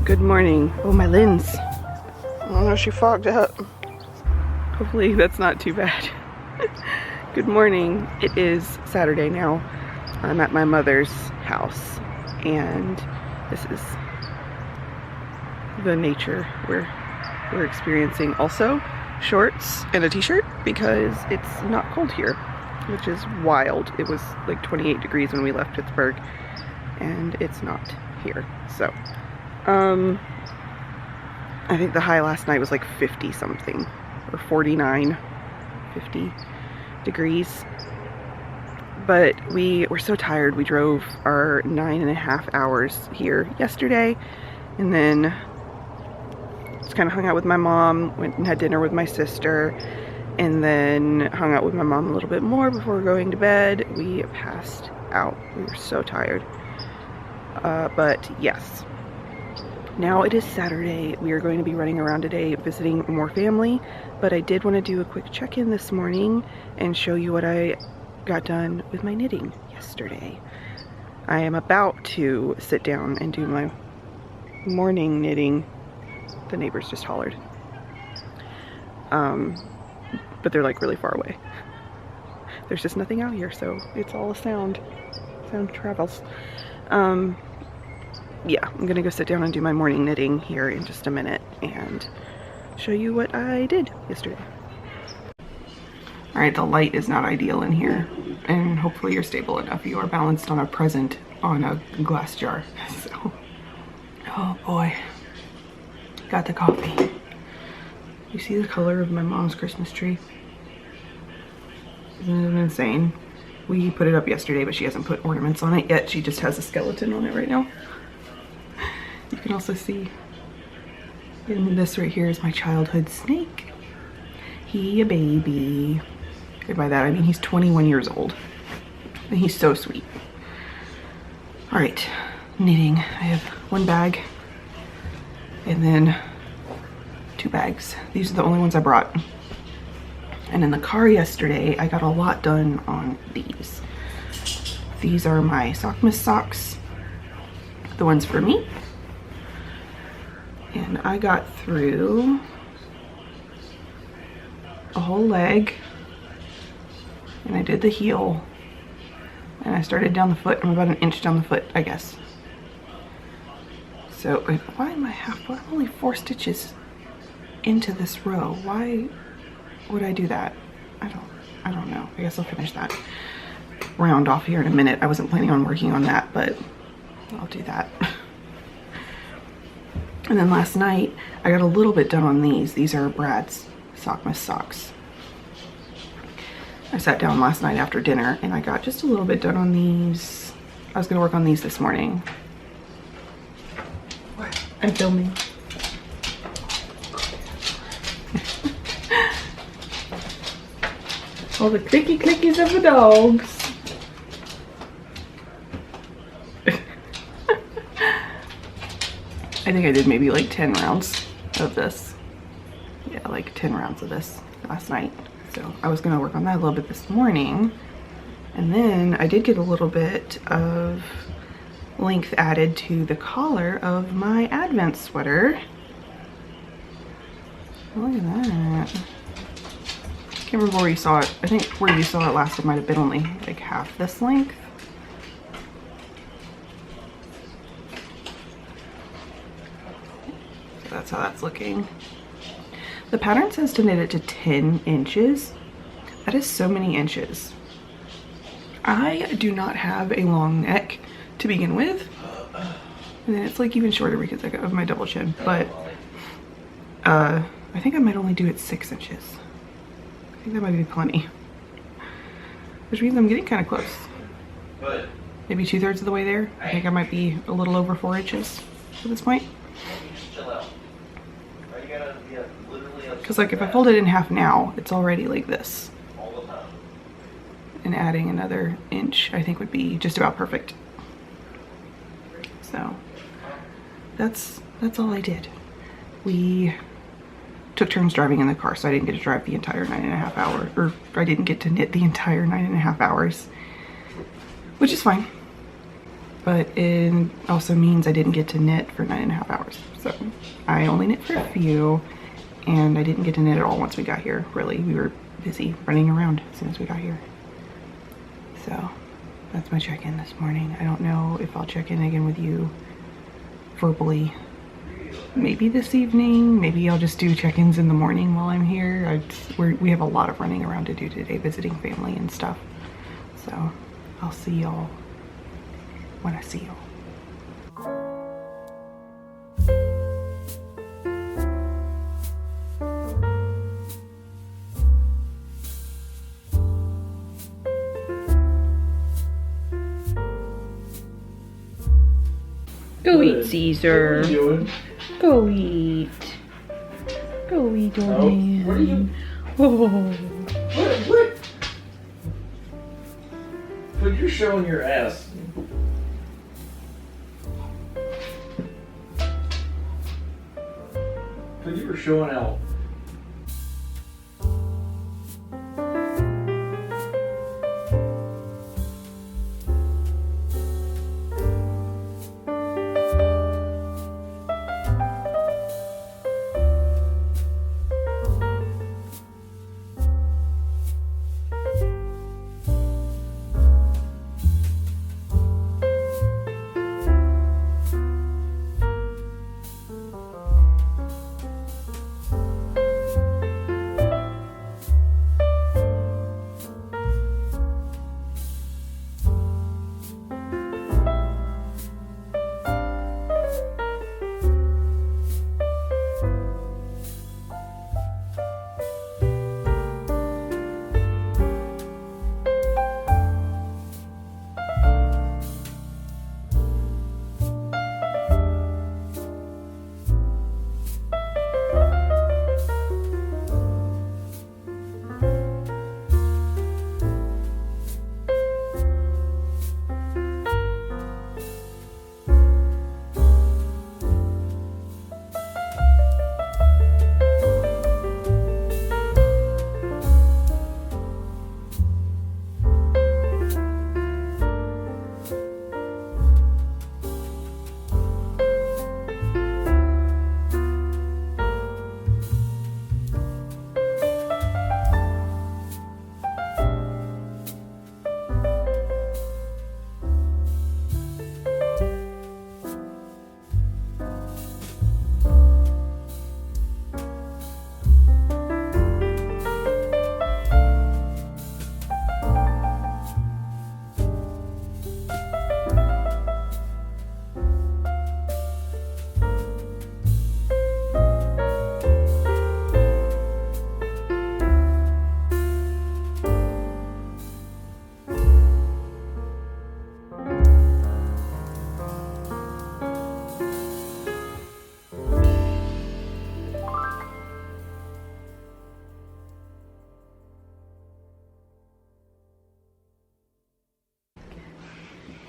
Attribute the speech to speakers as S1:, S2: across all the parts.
S1: Good morning. Oh, my lens. Oh no, she fogged up. Hopefully that's not too bad. Good morning. It is Saturday now. I'm at my mother's house and this is the nature we're experiencing. Also, shorts and a t-shirt because it's not cold here, which is wild. It was like 28 degrees when we left Pittsburgh and it's not here. So, I think the high last night was like 50 something or 49, 50 degrees. But we were so tired. We drove our 9.5 hours here yesterday and then just kind of hung out with my mom, went and had dinner with my sister, and then hung out with my mom a little bit more before going to bed. We passed out. We were so tired. But yes. Now it is Saturday. We are going to be running around today visiting more family, but I did want to do a quick check-in this morning and show you what I got done with my knitting yesterday. I am about to sit down and do my morning knitting. The neighbors just hollered. But they're like really far away. There's just nothing out here, so it's all a sound. Sound travels. Yeah, I'm gonna go sit down and do my morning knitting here in just a minute and show you what I did yesterday. Alright, the light is not ideal in here, and hopefully you're stable enough. You are balanced on a present on a glass jar. So, oh boy. Got the coffee. You see the color of my mom's Christmas tree? Isn't it insane? We put it up yesterday, but she hasn't put ornaments on it yet. She just has a skeleton on it right now. You can also see, and this right here is my childhood snake. He a baby. And by that I mean he's 21 years old. And he's so sweet. Alright, knitting. I have one bag and then 2 bags. These are the only ones I brought. And in the car yesterday, I got a lot done on these. These are my Vlogmas socks, the ones for me. And I got through a whole leg, and I did the heel, and I started down the foot. I'm about an inch down the foot, I guess. So, why am I I'm only 4 stitches into this row? Why would I do that? I don't know. I guess I'll finish that round off here in a minute. I wasn't planning on working on that, but I'll do that. And then last night, I got a little bit done on these. These are Brad's Vlogmas socks. I sat down last night after dinner and I got just a little bit done on these. I was gonna work on these this morning. What? I'm filming. All the clicky clickies of the dogs. I think I did maybe like 10 rounds of this. Yeah, like 10 rounds of this last night. So I was gonna work on that a little bit this morning. And then I did get a little bit of length added to the collar of my Advent sweater. Look at that. Can't remember where you saw it. I think where you saw it last, it might have been only like half this length. So that's how that's looking. The pattern says to knit it to 10 inches. That is so many inches. I do not have a long neck to begin with. And then it's like even shorter because of my double chin. But I think I might only do it 6 inches. I think that might be plenty. Which means I'm getting kind of close. Maybe 2/3 of the way there. I think I might be a little over 4 inches at this point. Because like if I fold it in half now, it's already like this. And adding another inch I think would be just about perfect. So that's all I did. We took turns driving in the car, so I didn't get to drive the entire 9.5 hours, or I didn't get to knit the entire 9.5 hours, which is fine. but it also means I didn't get to knit for 9.5 hours. So I only knit for a few, and I didn't get to knit at all once we got here. Really, we were busy running around as soon as we got here. So that's my check-in this morning. I don't know if I'll check in again with you verbally maybe this evening. Maybe I'll just do check-ins in the morning while I'm here. We have a lot of running around to do today, visiting family and stuff. So I'll see y'all when I see y'all. Go eat, Caesar.
S2: What are you doing?
S1: Go eat. Go eat, old man.
S2: What are you?
S1: Oh.
S2: What? But you're showing your ass. But you were showing out.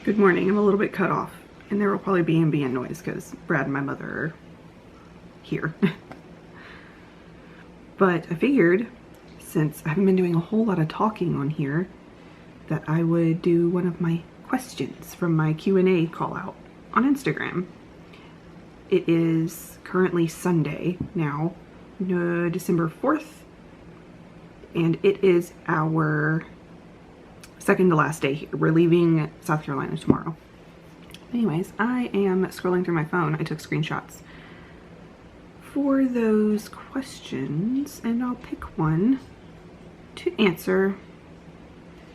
S1: Good morning. I'm a little bit cut off, and there will probably be ambient noise because Brad and my mother are here. But I figured, since I haven't been doing a whole lot of talking on here, that I would do one of my questions from my Q&A call out on Instagram. It is currently Sunday now, December 4th, and it is our second to last day here. We're leaving South Carolina tomorrow. Anyways, I am scrolling through my phone. I took screenshots for those questions, and I'll pick one to answer.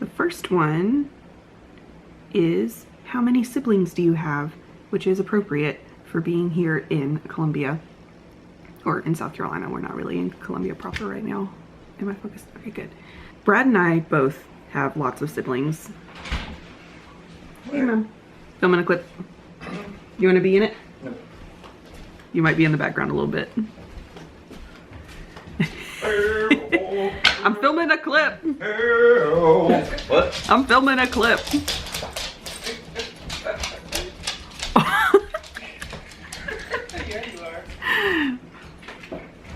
S1: The first one is, how many siblings do you have, which is appropriate for being here in Columbia, or in South Carolina. We're not really in Columbia proper right now. Am I focused? Okay, good. Brad and I both have lots of siblings. Hey, Mom. Filming a clip. You want to be in it? No. You might be in the background a little bit. I'm filming a clip.
S2: What?
S1: I'm filming a clip.
S2: Yeah, you are.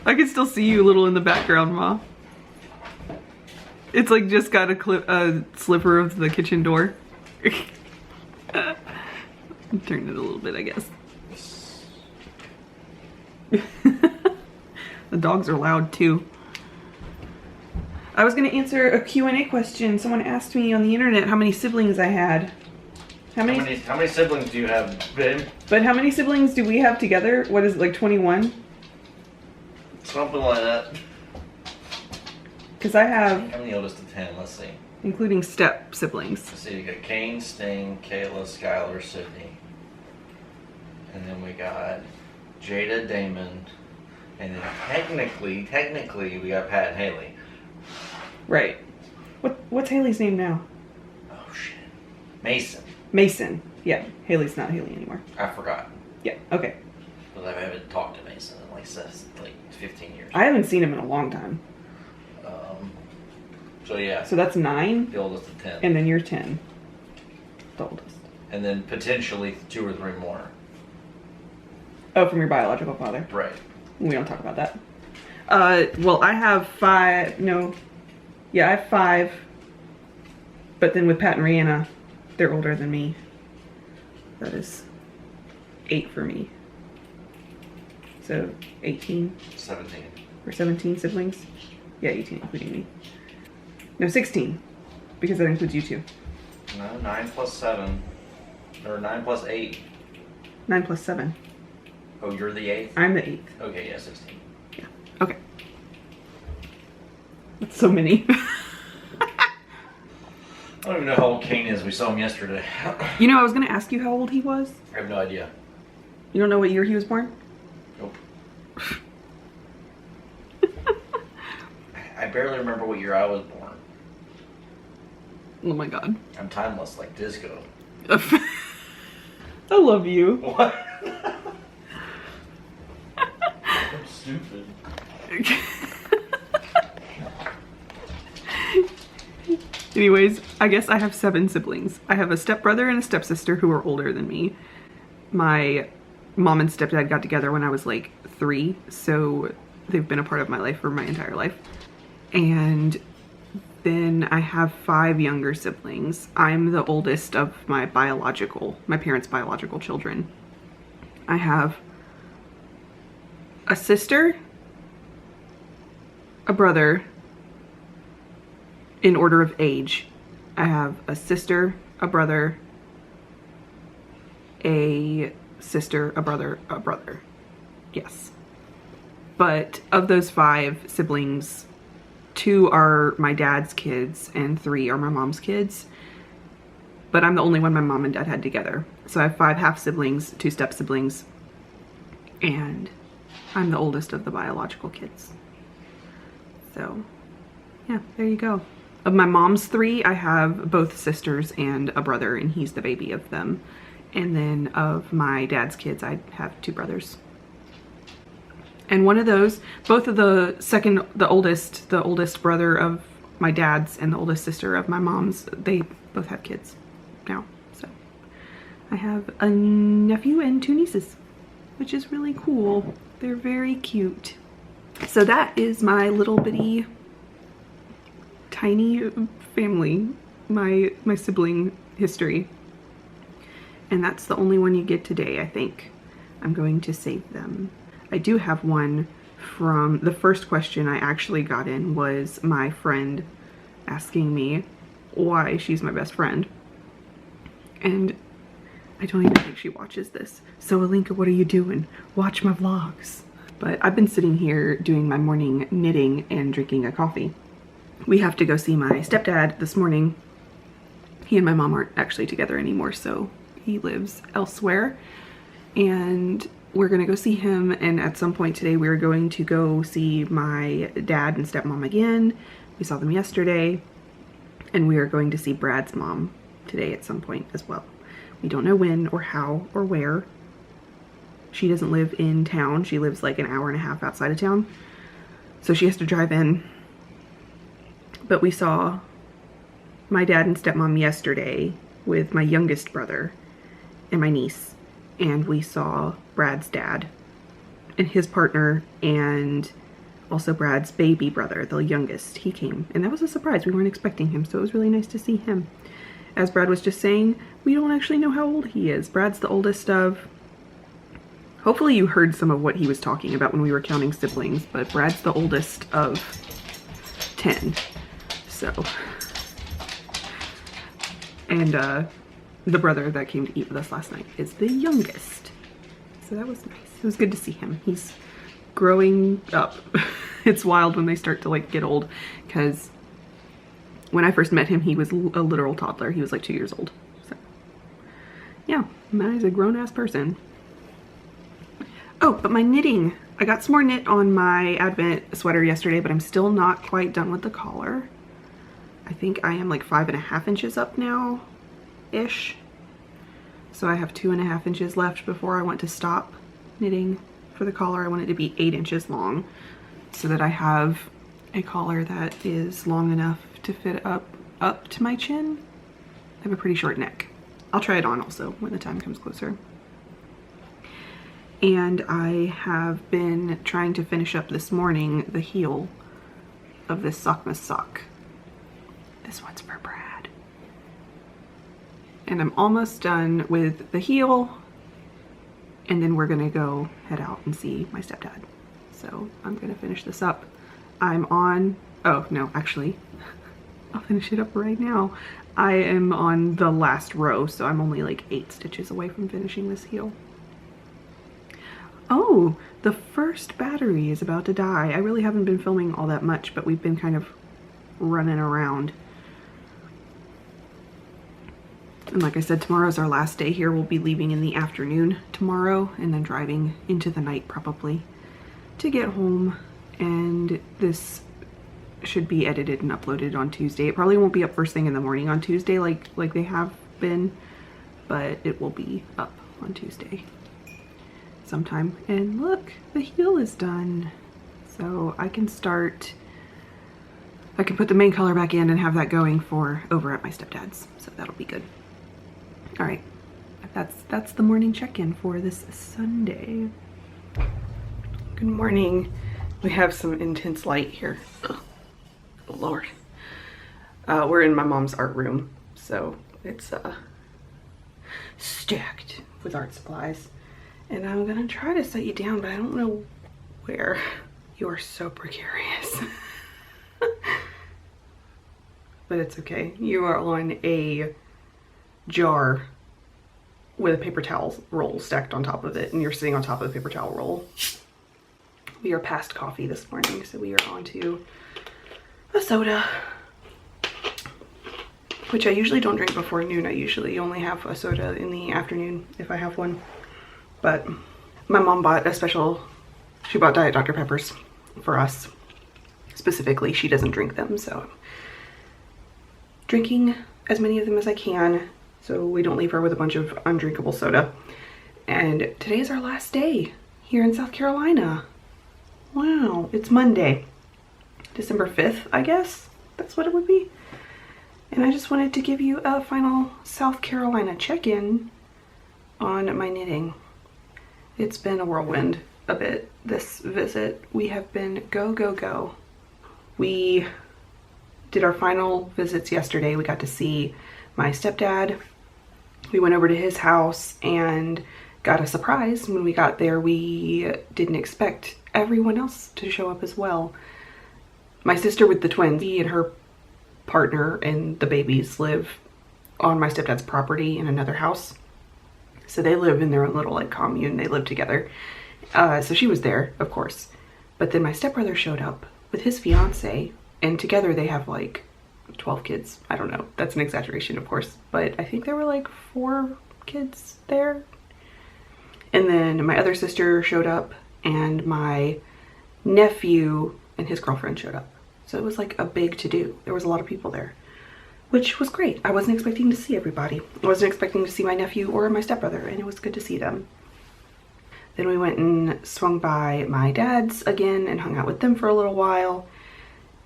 S1: I can still see you a little in the background, Ma. It's like just got a sliver of the kitchen door. Turn it a little bit, I guess. The dogs are loud too. I was gonna answer a Q&A question. Someone asked me on the internet how many siblings I had.
S2: How many siblings do you have, babe?
S1: But how many siblings do we have together? What is it, like 21?
S2: Something like that.
S1: Because I have...
S2: I'm the oldest of 10, let's see.
S1: Including step siblings.
S2: Let's see, you got Kane, Sting, Kayla, Skylar, Sydney. And then we got Jada, Damon. And then technically, we got Pat and Haley.
S1: Right. What's Haley's name now?
S2: Oh, shit. Mason.
S1: Mason. Yeah, Haley's not Haley anymore.
S2: I forgot.
S1: Yeah, okay.
S2: Because I haven't talked to Mason in like 15 years.
S1: I haven't seen him in a long time.
S2: So yeah.
S1: So that's 9?
S2: The oldest of 10.
S1: And then you're 10. The oldest.
S2: And then potentially 2 or 3 more.
S1: Oh, from your biological father?
S2: Right.
S1: We don't talk about that. Well, I have 5, no. Yeah, I have 5. But then with Pat and Rihanna, they're older than me. That is 8 for me. So 18?
S2: 17.
S1: Or 17 siblings? Yeah, 18 including me. No, 16. Because that includes you too.
S2: No, 9 plus 7. Or 9 plus 8.
S1: 9 plus 7.
S2: Oh, you're the 8th?
S1: I'm the 8th.
S2: Okay, yeah, 16.
S1: Yeah. Okay. That's so many.
S2: I don't even know how old Kane is. We saw him yesterday.
S1: You know, I was going to ask you how old he was.
S2: I have no idea.
S1: You don't know what year he was born?
S2: Nope. I barely remember what year I was born.
S1: Oh my god.
S2: I'm timeless like disco.
S1: I love you.
S2: What? I'm stupid.
S1: Anyways, I guess I have 7 siblings. I have a stepbrother and a stepsister who are older than me. My mom and stepdad got together when I was like 3, so they've been a part of my life for my entire life. And then I have 5 younger siblings. I'm the oldest of my parents' biological children. I have a sister, a brother, in order of age. I have a sister, a brother, a sister, a brother, a brother. Yes. But of those 5 siblings, 2 are my dad's kids and 3 are my mom's kids. But I'm the only one my mom and dad had together. So I have 5 half siblings, 2 step siblings, and I'm the oldest of the biological kids. So yeah, there you go. Of my mom's 3, I have both sisters and a brother, and he's the baby of them. And then of my dad's kids, I have 2 brothers. And one of those, both of the oldest brother of my dad's and the oldest sister of my mom's, they both have kids now. So I have a nephew and 2 nieces, which is really cool. They're very cute. So that is my little bitty tiny family, my sibling history. And that's the only one you get today, I think. I'm going to save them. I do have one from the first question I actually got in was my friend asking me why she's my best friend. And I don't even think she watches this. So Alinka, what are you doing? Watch my vlogs. But I've been sitting here doing my morning knitting and drinking a coffee. We have to go see my stepdad this morning. He and my mom aren't actually together anymore, so he lives elsewhere. And we're gonna go see him, and at some point today we're going to go see my dad and stepmom again. We saw them yesterday, and we are going to see Brad's mom today at some point as well. We don't know when or how or where. She doesn't live in town. She lives like an hour and a half outside of town, so she has to drive in. But we saw my dad and stepmom yesterday with my youngest brother and my niece, and we saw Brad's dad and his partner and also Brad's baby brother, the youngest. He came, and that was a surprise. We weren't expecting him, so it was really nice to see him. As Brad was just saying, we don't actually know how old he is. Brad's the oldest of, hopefully you heard some of what he was talking about when we were counting siblings, but Brad's the oldest of 10. So, and the brother that came to eat with us last night is the youngest. So that was nice. It was good to see him. He's growing up. It's wild when they start to like get old, because when I first met him, he was a literal toddler. He was like 2 years old. So yeah, now he's a grown-ass person. Oh, but my knitting. I got some more knit on my Advent sweater yesterday, but I'm still not quite done with the collar. I think I am like 5.5 inches up now-ish. So I have 2.5 inches left before I want to stop knitting for the collar. I want it to be 8 inches long so that I have a collar that is long enough to fit up to my chin. I have a pretty short neck. I'll try it on also when the time comes closer. And I have been trying to finish up this morning the heel of this Vlogmas sock. This one's for Brad. And I'm almost done with the heel, and then we're gonna go head out and see my stepdad. So I'm gonna finish this up. I'm on, oh no, actually, I'll finish it up right now. I am on the last row, so I'm only like 8 stitches away from finishing this heel. Oh, the first battery is about to die. I really haven't been filming all that much, but we've been kind of running around. And like I said, tomorrow's our last day here. We'll be leaving in the afternoon tomorrow and then driving into the night probably to get home. And this should be edited and uploaded on Tuesday. It probably won't be up first thing in the morning on Tuesday like they have been, but it will be up on Tuesday sometime. And look, the heel is done. So I can start, I can put the main color back in and have that going for over at my stepdad's. So that'll be good. All right, that's the morning check-in for this Sunday. Good morning. We have some intense light here. Oh, Lord. We're in my mom's art room, so it's stacked with art supplies. And I'm gonna try to set you down, but I don't know where. You are so precarious. But it's okay. You are on a jar with a paper towel roll stacked on top of it, and you're sitting on top of the paper towel roll. We are past coffee this morning, so we are on to a soda, which I usually don't drink before noon. I usually only have a soda in the afternoon if I have one. But my mom bought a special, she bought Diet Dr. Peppers for us. Specifically, she doesn't drink them, so I'm drinking as many of them as I can so we don't leave her with a bunch of undrinkable soda. And today is our last day here in South Carolina. Wow, it's Monday, December 5th, I guess that's what it would be. And I just wanted to give you a final South Carolina check-in on my knitting. It's been a whirlwind a bit, this visit. We have been go, go, go. We did our final visits yesterday. We got to see my stepdad. We went over to his house and got a surprise. When we got there, we didn't expect everyone else to show up as well. My sister with the twins, he and her partner and the babies live on my stepdad's property in another house. So they live in their own little like commune. They live together. So she was there, of course. But then my stepbrother showed up with his fiance, and together they have like 12 kids. I don't know. That's an exaggeration, of course. But I think there were like 4 kids there. And then my other sister showed up, and my nephew and his girlfriend showed up. So it was like a big to-do. There was a lot of people there, which was great. I wasn't expecting to see everybody. I wasn't expecting to see my nephew or my stepbrother, and it was good to see them. Then we went and swung by my dad's again and hung out with them for a little while,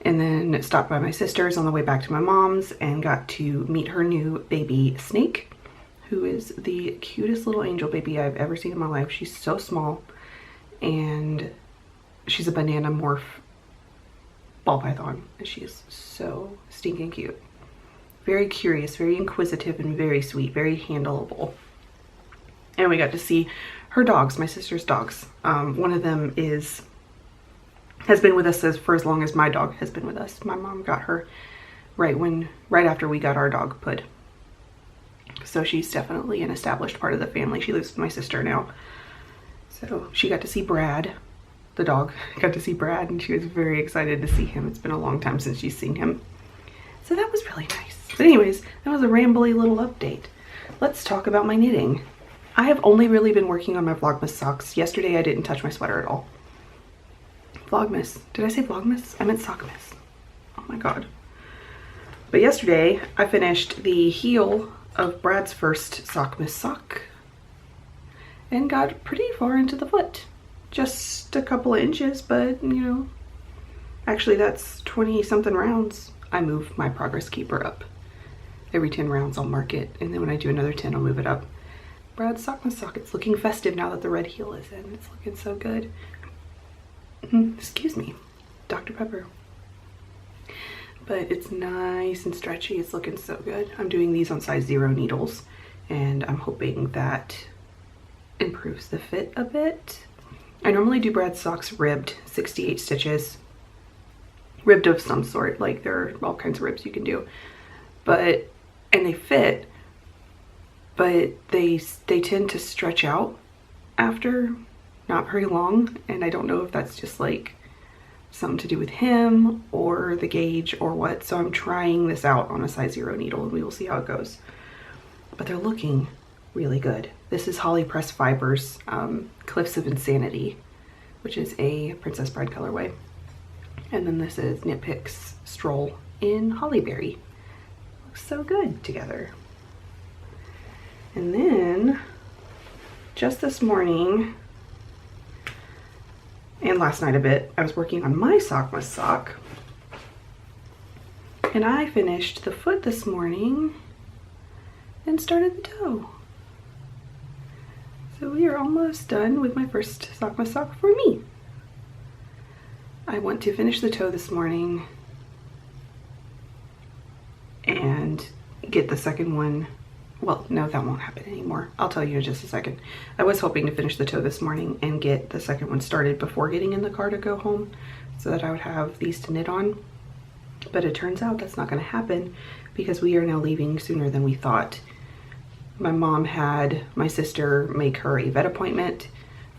S1: and then stopped by my sister's on the way back to my mom's and got to meet her new baby Snake, who is the cutest little angel baby I've ever seen in my life. She's so small, and she's a banana morph ball python, and she is so stinking cute. very curious, very inquisitive, and very sweet, very handleable. And we got to see her dogs, my sister's dogs. One of them has been with us for as long as my dog has been with us. My mom got her right after we got our dog, Pud. So she's definitely an established part of the family. She lives with my sister now. So she got to see Brad, the dog got to see Brad, and she was very excited to see him. It's been a long time since she's seen him. So that was really nice. But anyways, that was a rambly little update. Let's talk about my knitting. I have only really been working on my Vlogmas socks. Yesterday I didn't touch my sweater at all. Vlogmas. Did I say Vlogmas? I meant Sockmas. Oh my god. But yesterday I finished the heel of Brad's first Sockmas sock and got pretty far into the foot. Just a couple of inches, but you know, actually that's 20 something rounds. I move my progress keeper up. Every 10 rounds I'll mark it, and then when I do another 10 I'll move it up. Brad's Sockmas sock. It's looking festive now that the red heel is in. It's looking so good. Excuse me, Dr. Pepper. But it's nice and stretchy. It's looking so good. I'm doing these on size 0 needles, and I'm hoping that improves the fit a bit. I normally do Brad's socks ribbed, 68 stitches. Ribbed of some sort, like there are all kinds of ribs you can do. And they fit, but they tend to stretch out after not very long, and I don't know if that's just like something to do with him or the gauge or what. So I'm trying this out on a size 0 needle, and we will see how it goes. But they're looking really good. This is Holly Press Fibers Cliffs of Insanity, which is a Princess Bride colorway. And then this is Knit Picks Stroll in Hollyberry. Looks so good together. And then just this morning and last night a bit, I was working on my Sockmas sock, and I finished the foot this morning and started the toe. So we are almost done with my first Sockmas sock for me. I want to finish the toe this morning and get the second one. Well, no, that won't happen anymore. I'll tell you in just a second. I was hoping to finish the toe this morning and get the second one started before getting in the car to go home so that I would have these to knit on. But it turns out that's not going to happen because we are now leaving sooner than we thought. My mom had my sister make her a vet appointment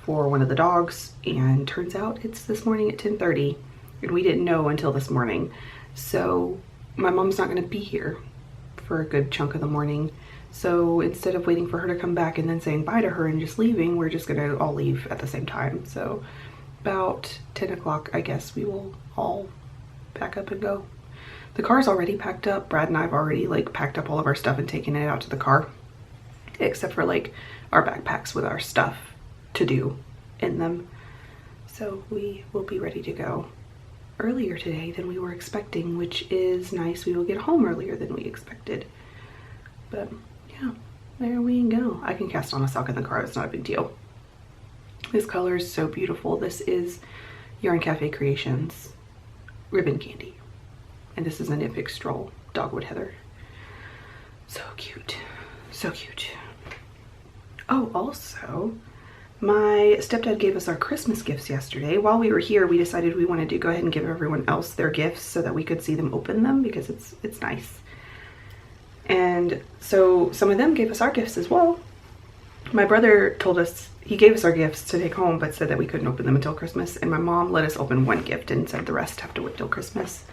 S1: for one of the dogs, and turns out it's this morning at 10:30, and we didn't know until this morning. So my mom's not going to be here for a good chunk of the morning. So instead of waiting for her to come back and then saying bye to her and just leaving, we're just gonna all leave at the same time. So about 10 o'clock, I guess we will all pack up and go. The car's already packed up. Brad and I have already like packed up all of our stuff and taken it out to the car, except for like our backpacks with our stuff to do in them. So we will be ready to go earlier today than we were expecting, which is nice. We will get home earlier than we expected. But yeah, there we go. I can cast on a sock in the car. It's not a big deal. This color is so beautiful. This is Yarn Cafe Creations Ribbon Candy. And this is a Knit Pick Stroll Dogwood Heather. So cute. So cute. Oh, also, my stepdad gave us our Christmas gifts yesterday. While we were here, we decided we wanted to go ahead and give everyone else their gifts so that we could see them open them, because it's nice. And so some of them gave us our gifts as well. My brother told us he gave us our gifts to take home, but said that we couldn't open them until Christmas. And my mom let us open one gift and said the rest have to wait till Christmas.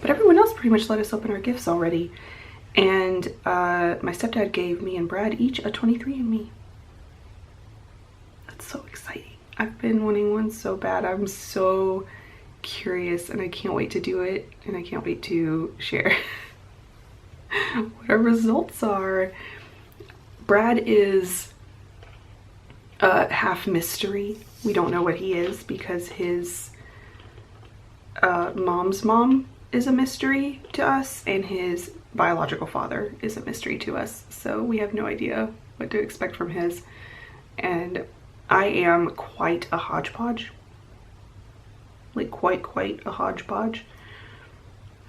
S1: But everyone else pretty much let us open our gifts already. And my stepdad gave me and Brad each a 23andMe. That's so exciting. I've been wanting one so bad. I'm so curious and I can't wait to do it. And I can't wait to share what our results are. Brad is half mystery. We don't know what he is because his mom's mom is a mystery to us and his biological father is a mystery to us. So we have no idea what to expect from his. And I am quite a hodgepodge. Like quite a hodgepodge.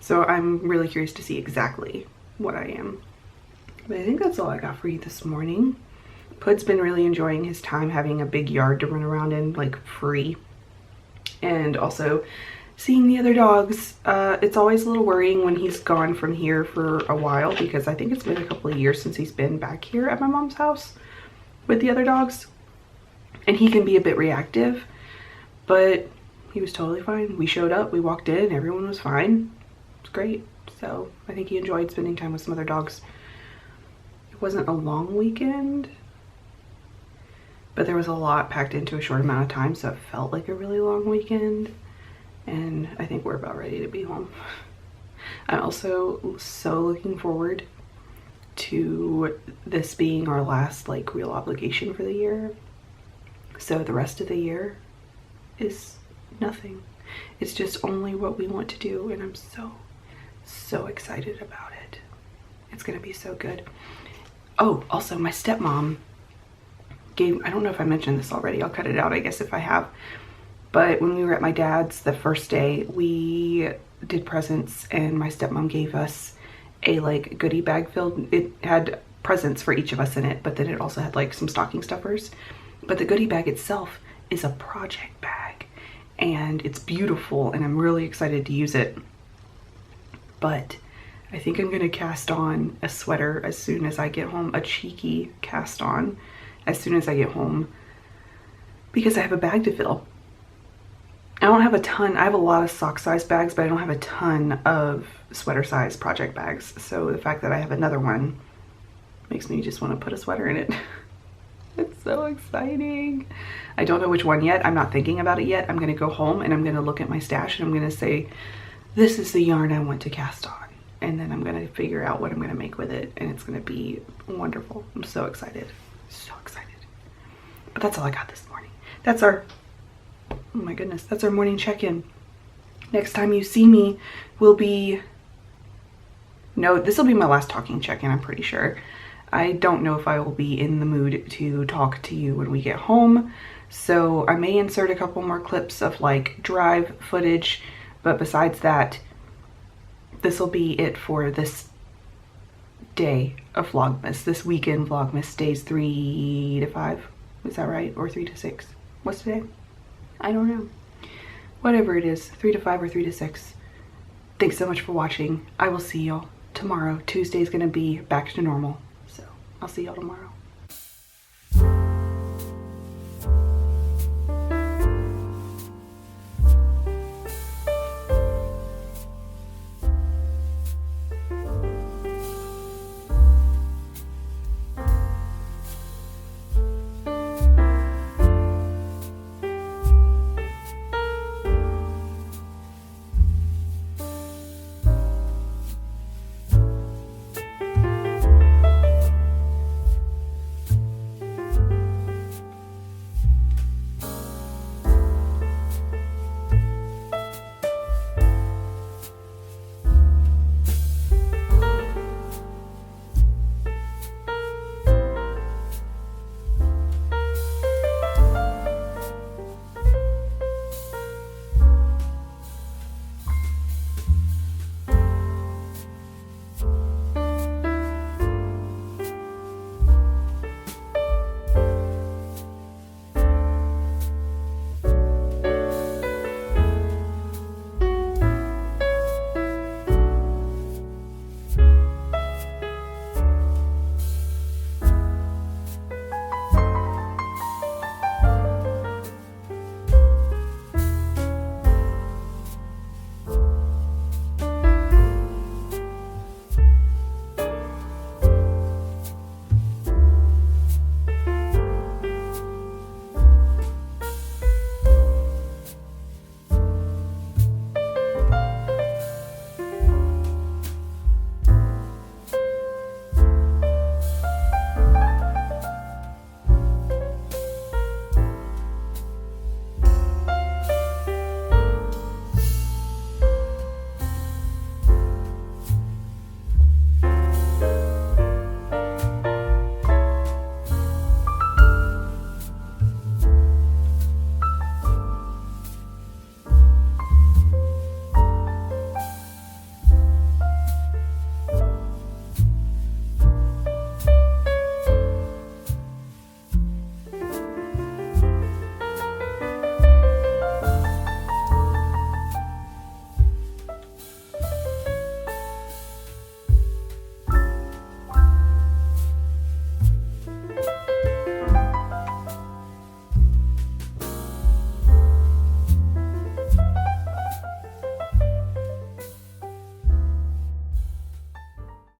S1: So I'm really curious to see exactly what I am. But I think that's all I got for you this morning. Pud's been really enjoying his time having a big yard to run around in, like free. And also seeing the other dogs. It's always a little worrying when he's gone from here for a while, because I think it's been a couple of years since he's been back here at my mom's house with the other dogs. And he can be a bit reactive, but he was totally fine. We showed up, we walked in, everyone was fine. It was great. So I think he enjoyed spending time with some other dogs. It wasn't a long weekend, but there was a lot packed into a short amount of time, so it felt like a really long weekend. And I think we're about ready to be home. I'm also so looking forward to this being our last like real obligation for the year. So the rest of the year is nothing. It's just only what we want to do, and I'm so excited about it. It's gonna be so good. Oh, also my stepmom gave, I don't know if I mentioned this already, I'll cut it out I guess if I have, but when we were at my dad's the first day, we did presents, and my stepmom gave us a like goodie bag filled, it had presents for each of us in it, but then it also had like some stocking stuffers. But the goodie bag itself is a project bag, and it's beautiful, and I'm really excited to use it. But I think I'm gonna cast on a sweater as soon as I get home, a cheeky cast on as soon as I get home, because I have a bag to fill. I don't have a ton, I have a lot of sock size bags, but I don't have a ton of sweater size project bags. So the fact that I have another one makes me just want to put a sweater in it. It's so exciting. I don't know which one yet. I'm not thinking about it yet. I'm going to go home and I'm going to look at my stash and I'm going to say, this is the yarn I want to cast on. And then I'm going to figure out what I'm going to make with it. And it's going to be wonderful. I'm so excited. So excited. But that's all I got this morning. That's our, oh my goodness, that's our morning check-in. Next time you see me will be, no, this will be my last talking check-in, I'm pretty sure. I don't know if I will be in the mood to talk to you when we get home, so I may insert a couple more clips of like drive footage, but besides that, this will be it for this day of Vlogmas, this weekend Vlogmas, days 3 to 5, is that right? Or 3 to 6? What's today? I don't know. Whatever it is, 3 to 5 or 3 to 6. Thanks so much for watching. I will see y'all tomorrow. Tuesday is gonna be back to normal. I'll see y'all tomorrow.